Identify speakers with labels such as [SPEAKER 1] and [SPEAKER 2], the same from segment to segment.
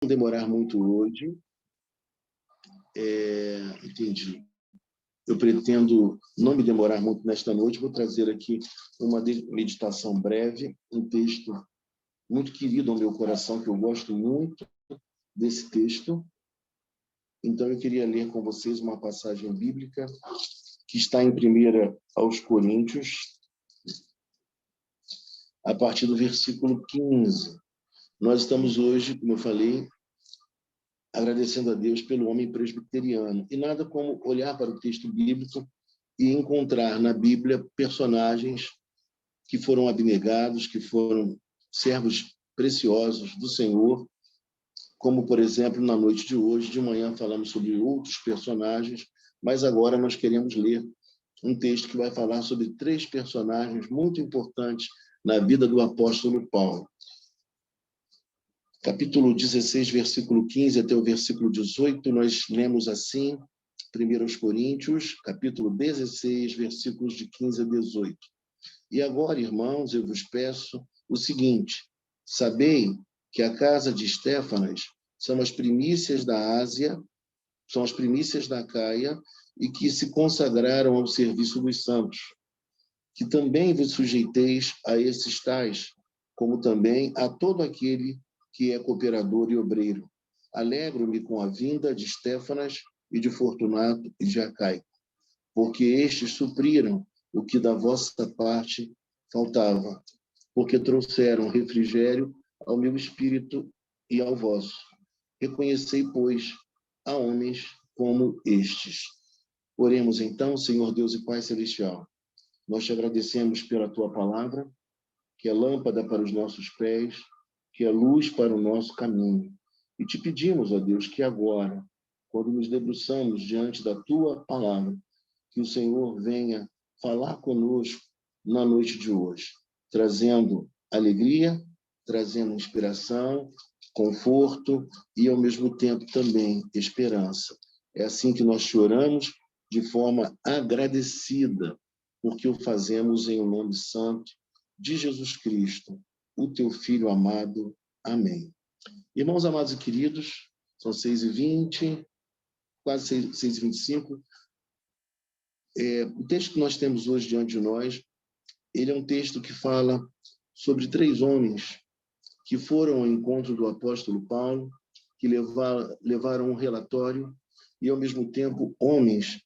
[SPEAKER 1] demorar muito hoje. Entendi. Eu pretendo não me demorar muito nesta noite. Vou trazer aqui uma meditação breve, um texto muito querido ao meu coração, que eu gosto muito desse texto. Então, eu queria ler com vocês uma passagem bíblica que está em 1 aos Coríntios, a partir do versículo 15. Nós estamos hoje, como eu falei, agradecendo a Deus pelo homem presbiteriano. E nada como olhar para o texto bíblico e encontrar na Bíblia personagens que foram abnegados, que foram servos preciosos do Senhor, como, por exemplo, na noite de hoje. De manhã falamos sobre outros personagens, mas agora nós queremos ler um texto que vai falar sobre 3 personagens muito importantes na vida do apóstolo Paulo. Capítulo 16, versículo 15 até o versículo 18, nós lemos assim, 1 aos Coríntios, capítulo 16, versículos de 15 a 18. E agora, irmãos, eu vos peço o seguinte: sabei que a casa de Estéfanas são as primícias da Ásia, são as primícias da Acaia, e que se consagraram ao serviço dos santos, que também vos sujeiteis a esses tais, como também a todo aquele que é cooperador e obreiro. Alegro-me com a vinda de Estéfanas e de Fortunato e de Acaico, porque estes supriram o que da vossa parte faltava, porque trouxeram refrigério ao meu espírito e ao vosso. Reconhecei, pois, a homens como estes. Oremos então, Senhor Deus e Pai Celestial. Nós te agradecemos pela tua palavra, que é lâmpada para os nossos pés, que é luz para o nosso caminho. E te pedimos, ó Deus, que agora, quando nos debruçamos diante da tua palavra, que o Senhor venha falar conosco na noite de hoje, trazendo alegria, trazendo inspiração, conforto e, ao mesmo tempo, também esperança. É assim que nós te oramos, de forma agradecida, porque o fazemos em nome santo de Jesus Cristo, o teu Filho amado. Amém. Irmãos amados e queridos, são 6h20, quase 6h25. O texto que nós temos hoje diante de nós, ele é um texto que fala sobre 3 homens que foram ao encontro do apóstolo Paulo, que levaram um relatório, e, ao mesmo tempo, homens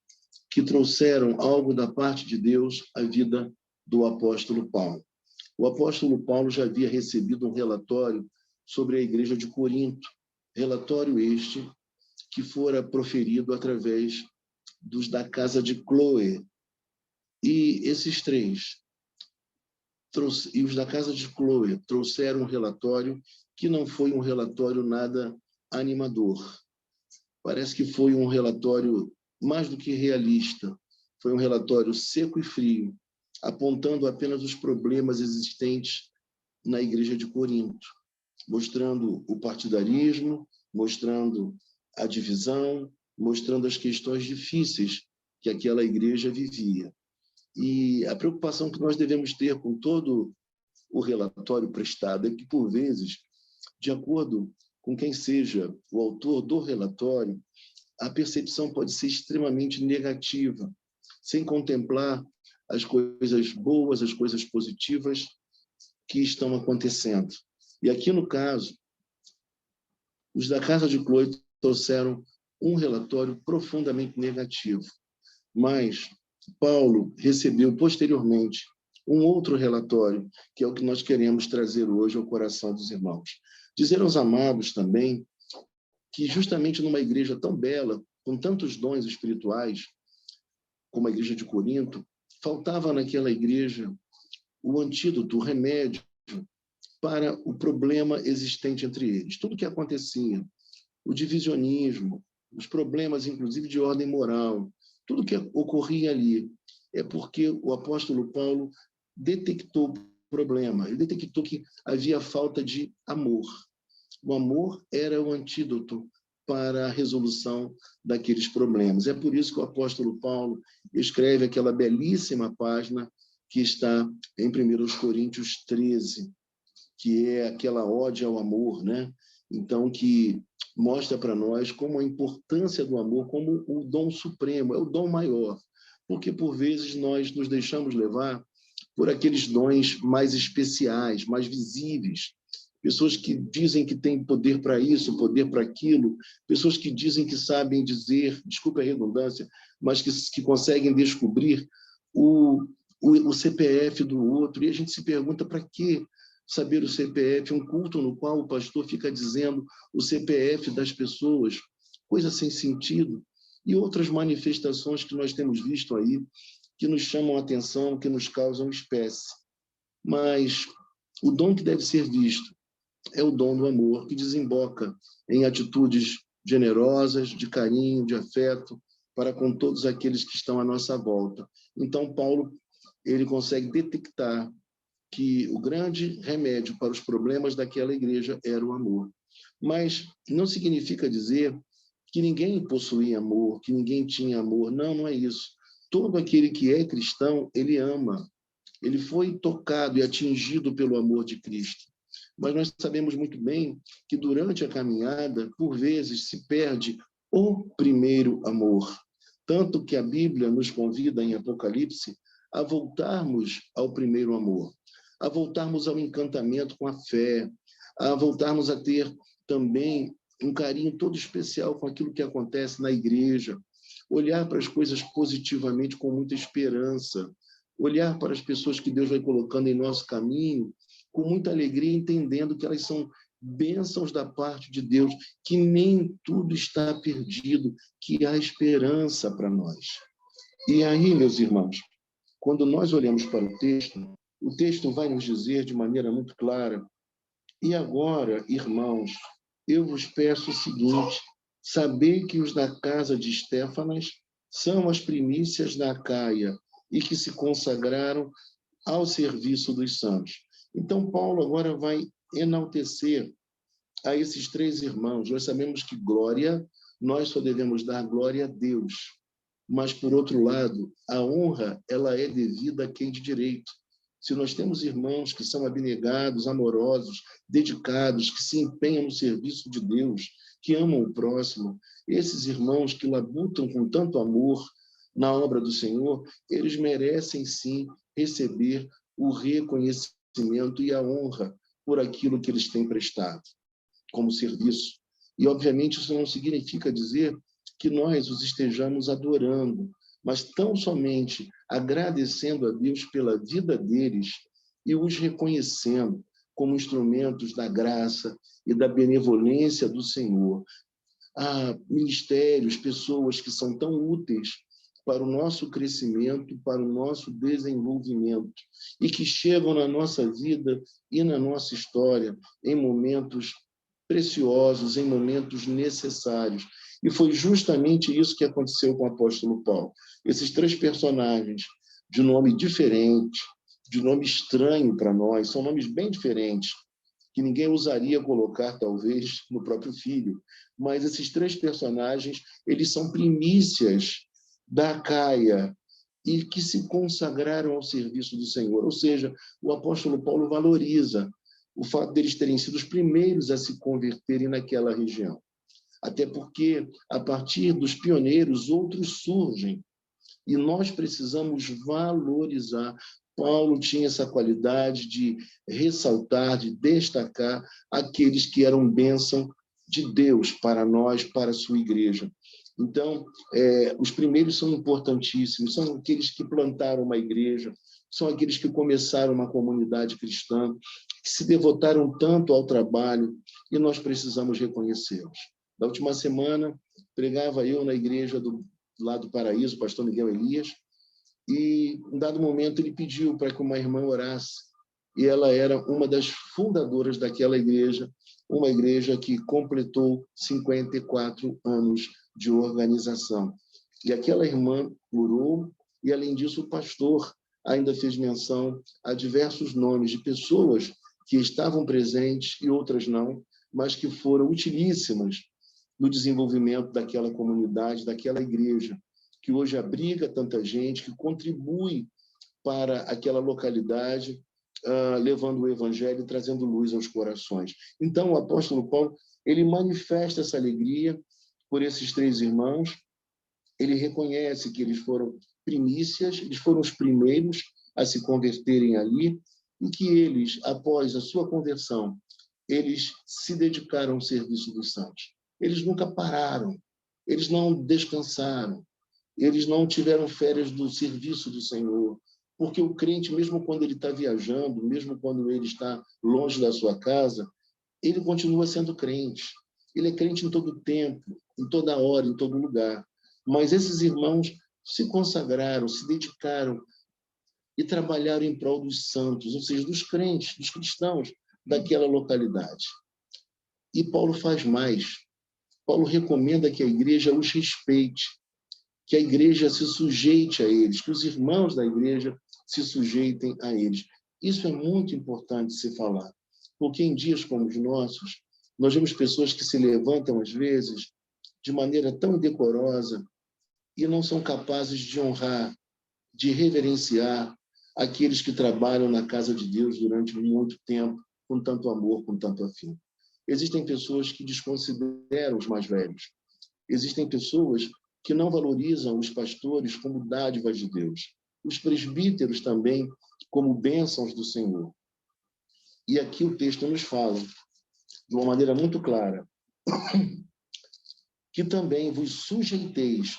[SPEAKER 1] que trouxeram algo da parte de Deus à vida do apóstolo Paulo. O apóstolo Paulo já havia recebido um relatório sobre a igreja de Corinto, relatório este que fora proferido através dos da casa de Cloé. E esses 3, e os da casa de Cloé, trouxeram um relatório que não foi um relatório nada animador. Parece que foi um relatório mais do que realista. Foi um relatório seco e frio, apontando apenas os problemas existentes na igreja de Corinto, mostrando o partidarismo, mostrando a divisão, mostrando as questões difíceis que aquela igreja vivia. E a preocupação que nós devemos ter com todo o relatório prestado é que, por vezes, de acordo com quem seja o autor do relatório, a percepção pode ser extremamente negativa, sem contemplar as coisas boas, as coisas positivas que estão acontecendo. E aqui, no caso, os da casa de Cloé trouxeram um relatório profundamente negativo. Mas Paulo recebeu, posteriormente, um outro relatório, que é o que nós queremos trazer hoje ao coração dos irmãos. Dizer aos amados também que, justamente numa igreja tão bela, com tantos dons espirituais, como a igreja de Corinto, faltava naquela igreja o antídoto, o remédio para o problema existente entre eles. Tudo que acontecia, o divisionismo, os problemas, inclusive, de ordem moral, tudo que ocorria ali é porque o apóstolo Paulo detectou o problema. Ele detectou que havia falta de amor. O amor era o antídoto para a resolução daqueles problemas. É por isso que o apóstolo Paulo escreve aquela belíssima página que está em 1 Coríntios 13, que é aquela ode ao amor, né? então, que mostra para nós como a importância do amor como o dom supremo, é o dom maior, porque, por vezes, nós nos deixamos levar por aqueles dons mais especiais, mais visíveis, pessoas que dizem que têm poder para isso, poder para aquilo, pessoas que dizem que sabem dizer, desculpa a redundância, mas que conseguem descobrir o CPF do outro, e a gente se pergunta para que saber o CPF, um culto no qual o pastor fica dizendo o CPF das pessoas, coisa sem sentido, e outras manifestações que nós temos visto aí, que nos chamam a atenção, que nos causam espécie. Mas o dom que deve ser visto é o dom do amor, que desemboca em atitudes generosas, de carinho, de afeto, para com todos aqueles que estão à nossa volta. Então, Paulo, ele consegue detectar que o grande remédio para os problemas daquela igreja era o amor. Mas não significa dizer que ninguém possuía amor, que ninguém tinha amor. Não, não é isso. Todo aquele que é cristão, ele ama. Ele foi tocado e atingido pelo amor de Cristo. Mas nós sabemos muito bem que durante a caminhada, por vezes, se perde o primeiro amor. Tanto que a Bíblia nos convida em Apocalipse a voltarmos ao primeiro amor, a voltarmos ao encantamento com a fé, a voltarmos a ter também um carinho todo especial com aquilo que acontece na igreja, olhar para as coisas positivamente com muita esperança, olhar para as pessoas que Deus vai colocando em nosso caminho com muita alegria, entendendo que elas são bênçãos da parte de Deus, que nem tudo está perdido, que há esperança para nós. E aí, meus irmãos, quando nós olhamos para o texto vai nos dizer de maneira muito clara: e agora, irmãos, eu vos peço o seguinte: sabei que os da casa de Estéfanas são as primícias da Acaia e que se consagraram ao serviço dos santos. Então, Paulo agora vai enaltecer a esses três irmãos. Nós sabemos que glória, nós só devemos dar glória a Deus. Mas, por outro lado, a honra, ela é devida a quem de direito. Se nós temos irmãos que são abnegados, amorosos, dedicados, que se empenham no serviço de Deus, que amam o próximo, esses irmãos que labutam com tanto amor na obra do Senhor, eles merecem, sim, receber o reconhecimento e a honra por aquilo que eles têm prestado como serviço. E, obviamente, isso não significa dizer que nós os estejamos adorando, mas tão somente agradecendo a Deus pela vida deles e os reconhecendo como instrumentos da graça e da benevolência do Senhor. Há ministérios, pessoas que são tão úteis para o nosso crescimento, para o nosso desenvolvimento, e que chegam na nossa vida e na nossa história em momentos preciosos, em momentos necessários. E foi justamente isso que aconteceu com o apóstolo Paulo. Esses três personagens, de nome diferente, de nome estranho para nós, são nomes bem diferentes, que ninguém usaria colocar, talvez, no próprio filho. Mas esses três personagens, eles são primícias da Acaia e que se consagraram ao serviço do Senhor. Ou seja, o apóstolo Paulo valoriza o fato deles terem sido os primeiros a se converterem naquela região. Até porque, a partir dos pioneiros, outros surgem. E nós precisamos valorizar. Paulo tinha essa qualidade de ressaltar, de destacar aqueles que eram bênção de Deus para nós, para a sua igreja. Então, os primeiros são importantíssimos, são aqueles que plantaram uma igreja, são aqueles que começaram uma comunidade cristã, que se devotaram tanto ao trabalho, e nós precisamos reconhecê-los. Na última semana, pregava eu na igreja lá do Paraíso, o pastor Miguel Elias, e, em dado momento, ele pediu para que uma irmã orasse, e ela era uma das fundadoras daquela igreja, uma igreja que completou 54 anos de organização. E aquela irmã orou, e, além disso, o pastor ainda fez menção a diversos nomes de pessoas que estavam presentes e outras não, mas que foram utilíssimas no desenvolvimento daquela comunidade, daquela igreja, que hoje abriga tanta gente, que contribui para aquela localidade, levando o evangelho e trazendo luz aos corações. Então, o apóstolo Paulo ele manifesta essa alegria por esses 3 irmãos. Ele reconhece que eles foram primícias, eles foram os primeiros a se converterem ali, e que eles, após a sua conversão, eles se dedicaram ao serviço dos santos. Eles nunca pararam, eles não descansaram, eles não tiveram férias do serviço do Senhor, porque o crente, mesmo quando ele está viajando, mesmo quando ele está longe da sua casa, ele continua sendo crente. Ele é crente em todo tempo, em toda hora, em todo lugar. Mas esses irmãos se consagraram, se dedicaram e trabalharam em prol dos santos, ou seja, dos crentes, dos cristãos daquela localidade. E Paulo faz mais. Paulo recomenda que a igreja os respeite, que a igreja se sujeite a eles, que os irmãos da igreja se sujeitem a eles. Isso é muito importante se falar, porque em dias como os nossos, nós vemos pessoas que se levantam, às vezes, de maneira tão indecorosa e não são capazes de honrar, de reverenciar aqueles que trabalham na casa de Deus durante muito tempo, com tanto amor, com tanto afinco. Existem pessoas que desconsideram os mais velhos. Existem pessoas que não valorizam os pastores como dádivas de Deus. Os presbíteros também como bênçãos do Senhor. E aqui o texto nos fala, de uma maneira muito clara, que também vos sujeiteis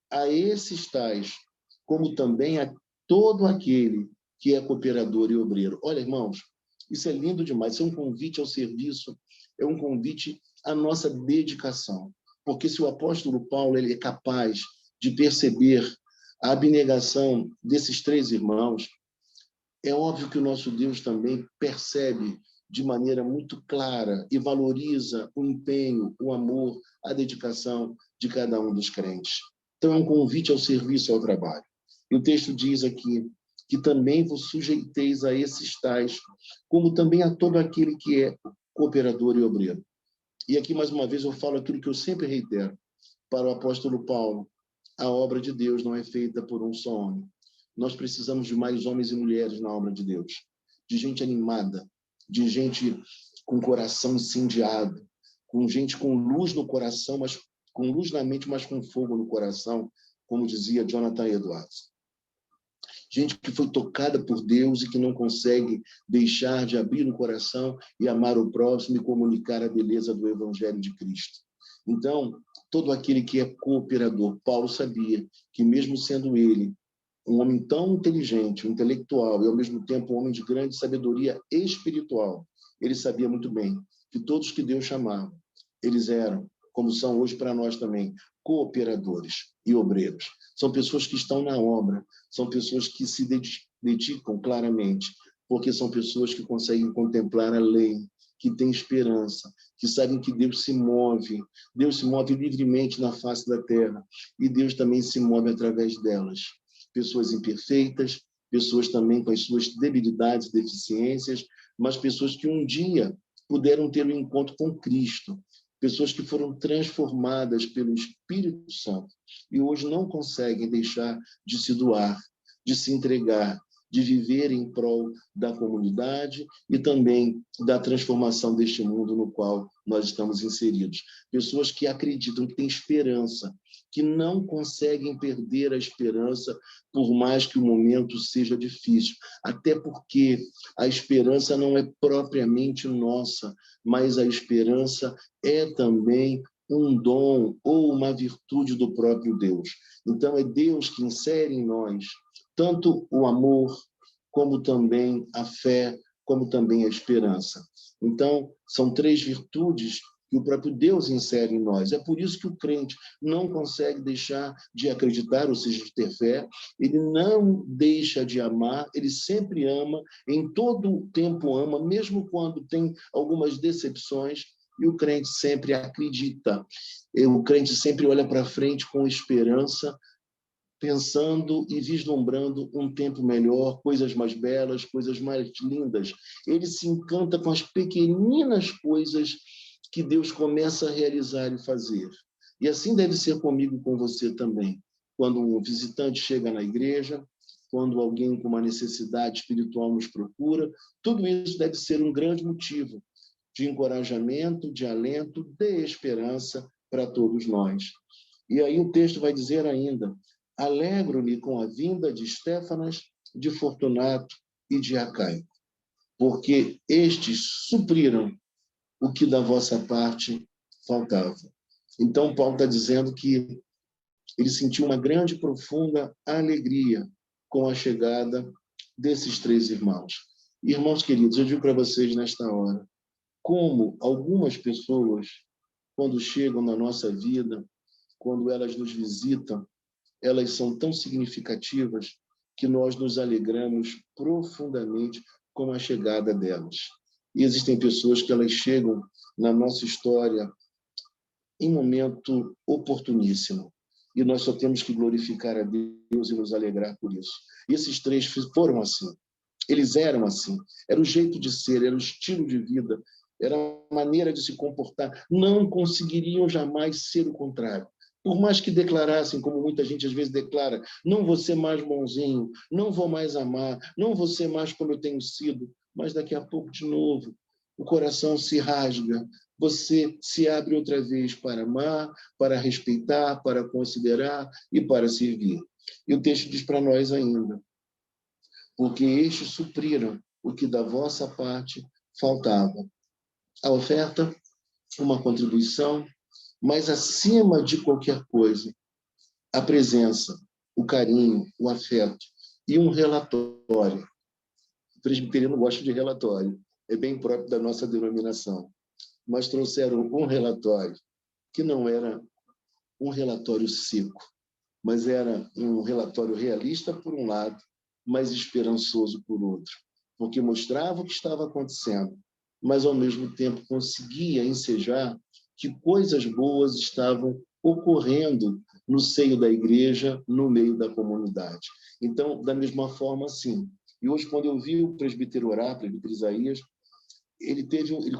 [SPEAKER 1] a esses tais, como também a todo aquele que é cooperador e obreiro. Olha, irmãos, isso é lindo demais. Isso é um convite ao serviço, é um convite à nossa dedicação. Porque se o apóstolo Paulo ele é capaz de perceber a abnegação desses 3 irmãos, é óbvio que o nosso Deus também percebe de maneira muito clara e valoriza o empenho, o amor, a dedicação de cada um dos crentes. Então, é um convite ao serviço, ao trabalho. E o texto diz aqui que também vos sujeiteis a esses tais, como também a todo aquele que é cooperador e obreiro. E aqui, mais uma vez, eu falo aquilo que eu sempre reitero para o apóstolo Paulo. A obra de Deus não é feita por um só homem. Nós precisamos de mais homens e mulheres na obra de Deus, de gente animada, de gente com coração incendiado, com gente com luz no coração, mas com luz na mente, mas com fogo no coração, como dizia Jonathan Edwards. Gente que foi tocada por Deus e que não consegue deixar de abrir o coração e amar o próximo e comunicar a beleza do Evangelho de Cristo. Então, todo aquele que é cooperador, Paulo sabia que mesmo sendo ele um homem tão inteligente, um intelectual e ao mesmo tempo um homem de grande sabedoria espiritual, ele sabia muito bem que todos que Deus chamava, eles eram, como são hoje para nós também, cooperadores e obreiros. São pessoas que estão na obra, são pessoas que se dedicam claramente, porque são pessoas que conseguem contemplar a lei, que têm esperança, que sabem que Deus se move livremente na face da terra, e Deus também se move através delas. Pessoas imperfeitas, pessoas também com as suas debilidades e deficiências, mas pessoas que um dia puderam ter um encontro com Cristo, pessoas que foram transformadas pelo Espírito Santo e hoje não conseguem deixar de se doar, de se entregar, de viver em prol da comunidade e também da transformação deste mundo no qual nós estamos inseridos. Pessoas que acreditam, que têm esperança, que não conseguem perder a esperança por mais que o momento seja difícil. Até porque a esperança não é propriamente nossa, mas a esperança é também um dom ou uma virtude do próprio Deus. Então, é Deus que insere em nós tanto o amor, como também a fé, como também a esperança. Então, são 3 virtudes que o próprio Deus insere em nós. É por isso que o crente não consegue deixar de acreditar, ou seja, de ter fé, ele não deixa de amar, ele sempre ama, em todo tempo ama, mesmo quando tem algumas decepções, e o crente sempre acredita. O crente sempre olha para frente com esperança, pensando e vislumbrando um tempo melhor, coisas mais belas, coisas mais lindas. Ele se encanta com as pequeninas coisas que Deus começa a realizar e fazer. E assim deve ser comigo e com você também. Quando um visitante chega na igreja, quando alguém com uma necessidade espiritual nos procura, tudo isso deve ser um grande motivo de encorajamento, de alento, de esperança para todos nós. E aí o texto vai dizer ainda: alegro-me com a vinda de Estéfanas, de Fortunato e de Acaico, porque estes supriram o que da vossa parte faltava. Então, Paulo está dizendo que ele sentiu uma grande e profunda alegria com a chegada desses 3 irmãos. Irmãos queridos, eu digo para vocês nesta hora, como algumas pessoas, quando chegam na nossa vida, quando elas nos visitam, elas são tão significativas que nós nos alegramos profundamente com a chegada delas. E existem pessoas que elas chegam na nossa história em momento oportuníssimo. E nós só temos que glorificar a Deus e nos alegrar por isso. E esses 3 foram assim. Eles eram assim. Era o jeito de ser, era o estilo de vida, era a maneira de se comportar. Não conseguiriam jamais ser o contrário. Por mais que declarassem, como muita gente às vezes declara, não vou ser mais bonzinho, não vou mais amar, não vou ser mais como eu tenho sido, mas daqui a pouco, de novo, o coração se rasga, você se abre outra vez para amar, para respeitar, para considerar e para servir. E o texto diz para nós ainda: porque estes supriram o que da vossa parte faltava. A oferta, uma contribuição, mas acima de qualquer coisa, a presença, o carinho, o afeto e um relatório. O presbiteriano gosta de relatório, é bem próprio da nossa denominação. Mas trouxeram um relatório que não era um relatório seco, mas era um relatório realista por um lado, mas esperançoso por outro, porque mostrava o que estava acontecendo, mas ao mesmo tempo conseguia ensejar que coisas boas estavam ocorrendo no seio da igreja, no meio da comunidade. Então, da mesma forma, sim. E hoje, quando eu vi o presbítero orar, o presbítero Isaías, ele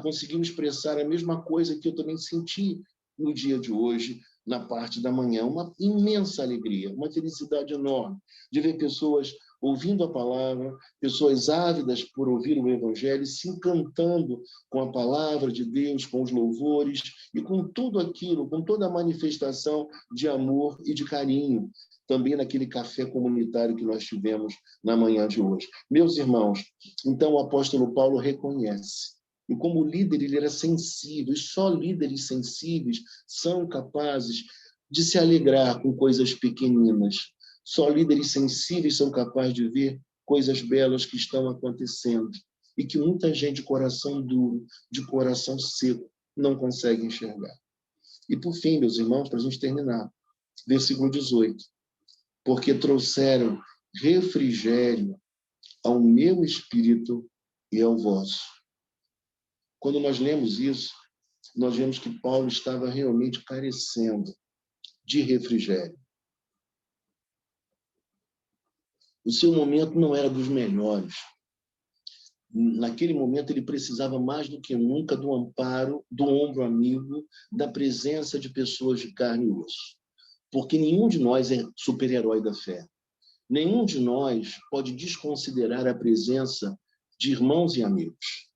[SPEAKER 1] conseguiu expressar a mesma coisa que eu também senti no dia de hoje, na parte da manhã, uma imensa alegria, uma felicidade enorme de ver pessoas ouvindo a palavra, pessoas ávidas por ouvir o Evangelho, se encantando com a palavra de Deus, com os louvores e com tudo aquilo, com toda a manifestação de amor e de carinho, também naquele café comunitário que nós tivemos na manhã de hoje. Meus irmãos, então o apóstolo Paulo reconhece, e como líder ele era sensível, e só líderes sensíveis são capazes de se alegrar com coisas pequeninas. Só líderes sensíveis são capazes de ver coisas belas que estão acontecendo e que muita gente de coração duro, de coração seco, não consegue enxergar. E por fim, meus irmãos, para a gente terminar, versículo 18. Porque trouxeram refrigério ao meu espírito e ao vosso. Quando nós lemos isso, nós vemos que Paulo estava realmente carecendo de refrigério. O seu momento não era dos melhores. Naquele momento, ele precisava mais do que nunca do amparo, do ombro amigo, da presença de pessoas de carne e osso. Porque nenhum de nós é super-herói da fé. Nenhum de nós pode desconsiderar a presença de irmãos e amigos.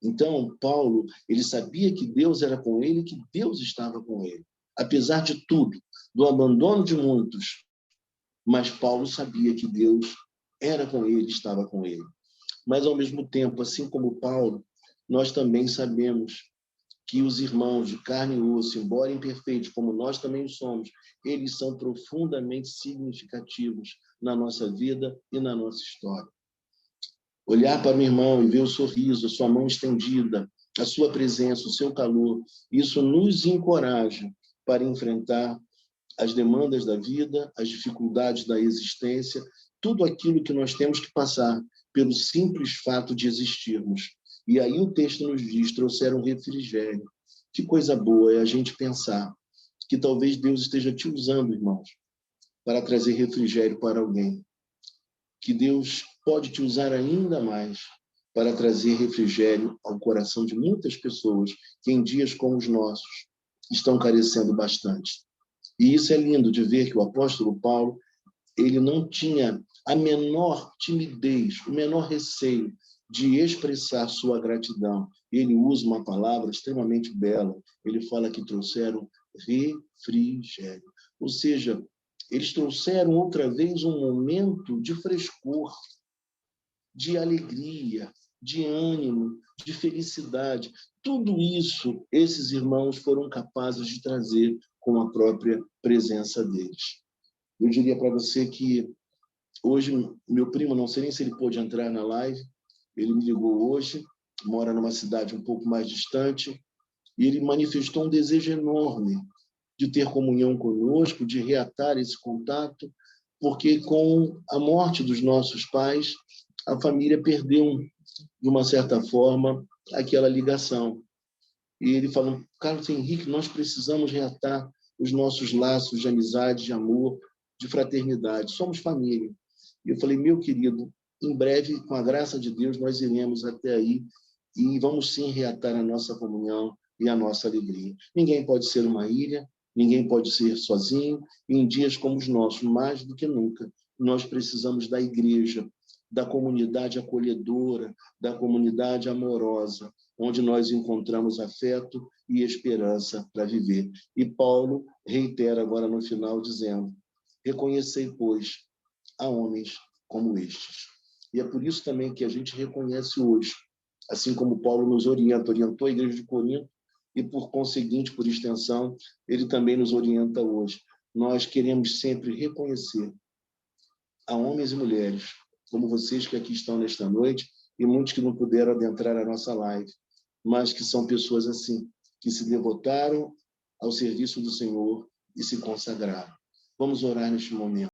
[SPEAKER 1] Então, Paulo, ele sabia que Deus era com ele, que Deus estava com ele. Apesar de tudo, do abandono de muitos, mas Paulo sabia que Deus era com ele, estava com ele. Mas, ao mesmo tempo, assim como Paulo, nós também sabemos que os irmãos de carne e osso, embora imperfeitos, como nós também somos, eles são profundamente significativos na nossa vida e na nossa história. Olhar para o irmão e ver o sorriso, a sua mão estendida, a sua presença, o seu calor, isso nos encoraja para enfrentar as demandas da vida, as dificuldades da existência, tudo aquilo que nós temos que passar pelo simples fato de existirmos. E aí o texto nos diz, trouxeram refrigério. Que coisa boa é a gente pensar que talvez Deus esteja te usando, irmãos, para trazer refrigério para alguém. Que Deus pode te usar ainda mais para trazer refrigério ao coração de muitas pessoas que em dias como os nossos estão carecendo bastante. E isso é lindo de ver que o apóstolo Paulo, ele não tinha a menor timidez, o menor receio de expressar sua gratidão. Ele usa uma palavra extremamente bela. Ele fala que trouxeram refrigério. Ou seja, eles trouxeram outra vez um momento de frescor, de alegria, de ânimo, de felicidade. Tudo isso, esses irmãos foram capazes de trazer com a própria presença deles. Eu diria para você que hoje, meu primo, não sei nem se ele pôde entrar na live, ele me ligou hoje, mora numa cidade um pouco mais distante, e ele manifestou um desejo enorme de ter comunhão conosco, de reatar esse contato, porque com a morte dos nossos pais, a família perdeu, de uma certa forma, aquela ligação. E ele falou: Carlos Henrique, nós precisamos reatar os nossos laços de amizade, de amor, de fraternidade. Somos família. E eu falei: meu querido, em breve, com a graça de Deus, nós iremos até aí e vamos sim reatar a nossa comunhão e a nossa alegria. Ninguém pode ser uma ilha, ninguém pode ser sozinho, e em dias como os nossos, mais do que nunca, nós precisamos da igreja, da comunidade acolhedora, da comunidade amorosa, onde nós encontramos afeto e esperança para viver. E Paulo reitera agora no final, dizendo: reconhecei, pois, a homens como estes. E é por isso também que a gente reconhece hoje, assim como Paulo nos orientou a igreja de Corinto, e por conseguinte, por extensão, ele também nos orienta hoje. Nós queremos sempre reconhecer a homens e mulheres, como vocês que aqui estão nesta noite, e muitos que não puderam adentrar a nossa live, mas que são pessoas assim, que se devotaram ao serviço do Senhor e se consagraram. Vamos orar neste momento.